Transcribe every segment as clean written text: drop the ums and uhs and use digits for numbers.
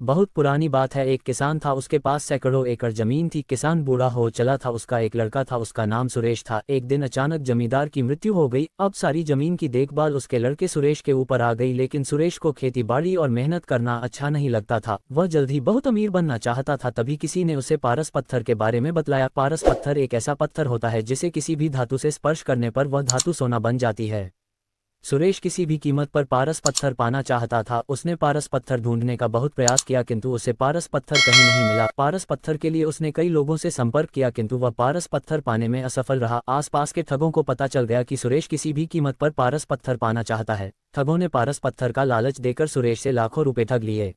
बहुत पुरानी बात है। एक किसान था, उसके पास सैकड़ों एकड़ जमीन थी। किसान बूढ़ा हो चला था। उसका एक लड़का था, उसका नाम सुरेश था। एक दिन अचानक जमींदार की मृत्यु हो गई। अब सारी जमीन की देखभाल उसके लड़के सुरेश के ऊपर आ गई। लेकिन सुरेश को खेती बाड़ी और मेहनत करना अच्छा नहीं लगता था। वह जल्द ही बहुत अमीर बनना चाहता था। तभी किसी ने उसे पारस पत्थर के बारे में बतलाया। पारस पत्थर एक ऐसा पत्थर होता है जिसे किसी भी धातु से स्पर्श करने पर वह धातु सोना बन जाती है। सुरेश किसी भी कीमत पर पारस पत्थर पाना चाहता था। उसने पारस पत्थर ढूंढने का बहुत प्रयास किया, किंतु उसे पारस पत्थर कहीं नहीं मिला। पारस पत्थर के लिए उसने कई लोगों से संपर्क किया, किंतु वह पारस पत्थर पाने में असफल रहा। आसपास के ठगों को पता चल गया कि सुरेश किसी भी कीमत पर पारस पत्थर पाना चाहता है। ठगों ने पारस पत्थर का लालच देकर सुरेश से लाखों रुपए ठग लिए।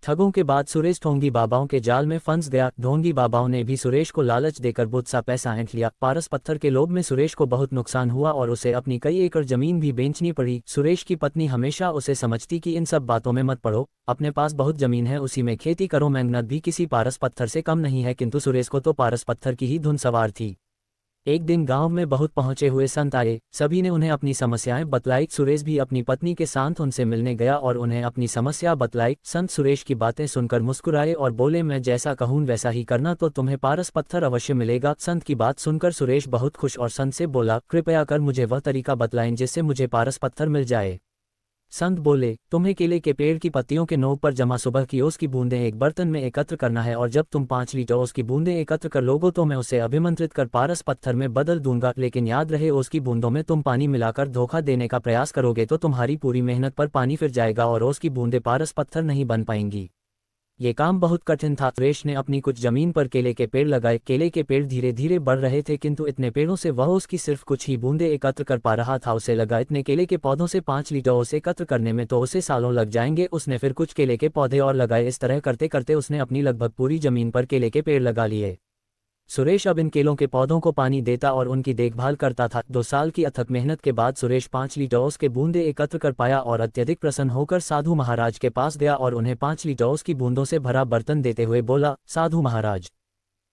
ठगों के बाद सुरेश ढोंगी बाबाओं के जाल में फंस गया। ढोंगी बाबाओं ने भी सुरेश को लालच देकर बहुत सा पैसा ऐंठ लिया। पारस पत्थर के लोभ में सुरेश को बहुत नुकसान हुआ और उसे अपनी कई एकड़ जमीन भी बेचनी पड़ी। सुरेश की पत्नी हमेशा उसे समझती कि इन सब बातों में मत पड़ो, अपने पास बहुत जमीन है, उसी में खेती करो, मेहनत भी किसी पारस पत्थर से कम नहीं है। किंतु सुरेश को तो पारस पत्थर की ही धुन सवार थी। एक दिन गांव में बहुत पहुंचे हुए संत आए। सभी ने उन्हें अपनी समस्याएं बतलाई। सुरेश भी अपनी पत्नी के साथ उनसे मिलने गया और उन्हें अपनी समस्या बतलाई। संत सुरेश की बातें सुनकर मुस्कुराए और बोले, मैं जैसा कहूं वैसा ही करना तो तुम्हें पारस पत्थर अवश्य मिलेगा। संत की बात सुनकर सुरेश बहुत खुश और संत से बोला, कृपया कर मुझे वह तरीका बतलाएं जिससे मुझे पारस पत्थर मिल जाए। संत बोले, तुम्हें केले के पेड़ की पत्तियों के नोक पर जमा सुबह की ओस की बूंदें एक बर्तन में एकत्र करना है, और जब तुम 5 लीटर ओस की बूंदें एकत्र कर लोगे तो मैं उसे अभिमंत्रित कर पारस पत्थर में बदल दूंगा। लेकिन याद रहे, ओस की बूंदों में तुम पानी मिलाकर धोखा देने का प्रयास करोगे तो तुम्हारी पूरी मेहनत पर पानी फिर जाएगा और ओस की बूंदें पारस पत्थर नहीं बन पाएंगी। ये काम बहुत कठिन था। सुरेश ने अपनी कुछ जमीन पर केले के पेड़ लगाए। केले के पेड़ धीरे धीरे बढ़ रहे थे, किंतु इतने पेड़ों से वह उसकी सिर्फ कुछ ही बूंदें एकत्र कर पा रहा था। उसे लगा, इतने केले के पौधों से 5 लीटर ओस एकत्र करने में तो उसे सालों लग जाएंगे। उसने फिर कुछ केले के पौधे और लगाए। इस तरह करते करते उसने अपनी लगभग पूरी जमीन पर केले के पेड़ लगा लिए। सुरेश अब इन केलों के पौधों को पानी देता और उनकी देखभाल करता था। 2 साल की अथक मेहनत के बाद सुरेश 5 लीटर ओस के बूंदे एकत्र कर पाया और अत्यधिक प्रसन्न होकर साधु महाराज के पास गया और उन्हें 5 लीटर ओस की बूंदों से भरा बर्तन देते हुए बोला, साधु महाराज,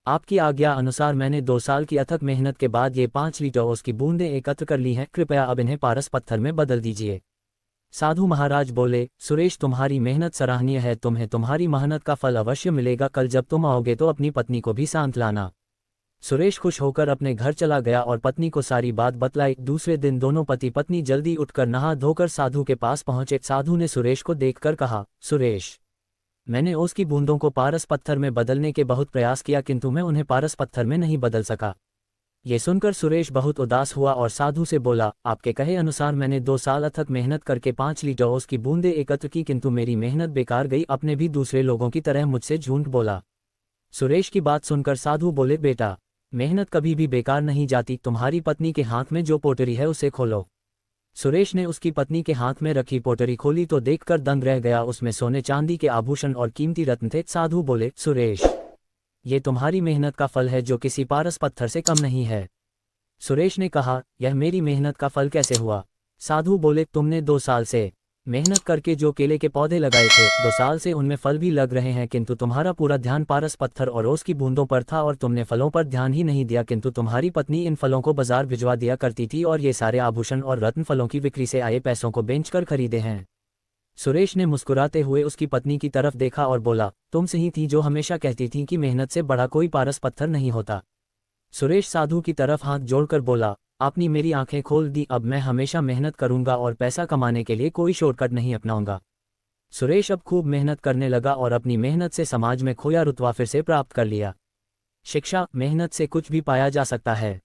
आपकी आज्ञा अनुसार मैंने 2 साल की अथक मेहनत के बाद ये 5 लीटर ओस की बूंदें एकत्र कर ली हैं। कृपया अब इन्हें पारस पत्थर में बदल दीजिए। साधु महाराज बोले, सुरेश, तुम्हारी मेहनत सराहनीय है, तुम्हें तुम्हारी मेहनत का फल अवश्य मिलेगा। कल जब तुम आओगे तो अपनी पत्नी को भी साथ लाना। सुरेश खुश होकर अपने घर चला गया और पत्नी को सारी बात बतलाई। दूसरे दिन दोनों पति पत्नी जल्दी उठकर नहा धोकर साधु के पास पहुंचे। साधु ने सुरेश को देखकर कहा, सुरेश, मैंने ओस की बूंदों को पारस पत्थर में बदलने के बहुत प्रयास किया, किंतु मैं उन्हें पारस पत्थर में नहीं बदल सका। ये सुनकर सुरेश बहुत उदास हुआ और साधु से बोला, आपके कहे अनुसार मैंने 2 साल अथक मेहनत करके 5 लीटर ओस की बूंदें एकत्र की, किंतु मेरी मेहनत बेकार गई। आपने भी दूसरे लोगों की तरह मुझसे झूठ बोला। सुरेश की बात सुनकर साधु बोले, बेटा, मेहनत कभी भी बेकार नहीं जाती। तुम्हारी पत्नी के हाथ में जो पोटरी है उसे खोलो। सुरेश ने उसकी पत्नी के हाथ में रखी पोटरी खोली तो देखकर दंग रह गया। उसमें सोने चांदी के आभूषण और कीमती रत्न थे। साधु बोले, सुरेश, ये तुम्हारी मेहनत का फल है जो किसी पारस पत्थर से कम नहीं है। सुरेश ने कहा, यह मेरी मेहनत का फल कैसे हुआ? साधु बोले, तुमने 2 साल से मेहनत करके जो केले के पौधे लगाए थे, 2 साल से उनमें फल भी लग रहे हैं, किंतु तुम्हारा पूरा ध्यान पारस पत्थर और ओस की बूंदों पर था और तुमने फलों पर ध्यान ही नहीं दिया। किंतु तुम्हारी पत्नी इन फलों को बाजार भिजवा दिया करती थी और ये सारे आभूषण और रत्न फलों की बिक्री से आए पैसों को बेचकर खरीदे हैं। सुरेश ने मुस्कुराते हुए उसकी पत्नी की तरफ देखा और बोला, तुम सही थी जो हमेशा कहती थी कि मेहनत से बड़ा कोई पारस पत्थर नहीं होता। सुरेश साधु की तरफ हाथ जोड़कर बोला, आपने मेरी आंखें खोल दी। अब मैं हमेशा मेहनत करूंगा और पैसा कमाने के लिए कोई शॉर्टकट नहीं अपनाऊंगा। सुरेश अब खूब मेहनत करने लगा और अपनी मेहनत से समाज में खोया रुतबा फिर से प्राप्त कर लिया। शिक्षा, मेहनत से कुछ भी पाया जा सकता है।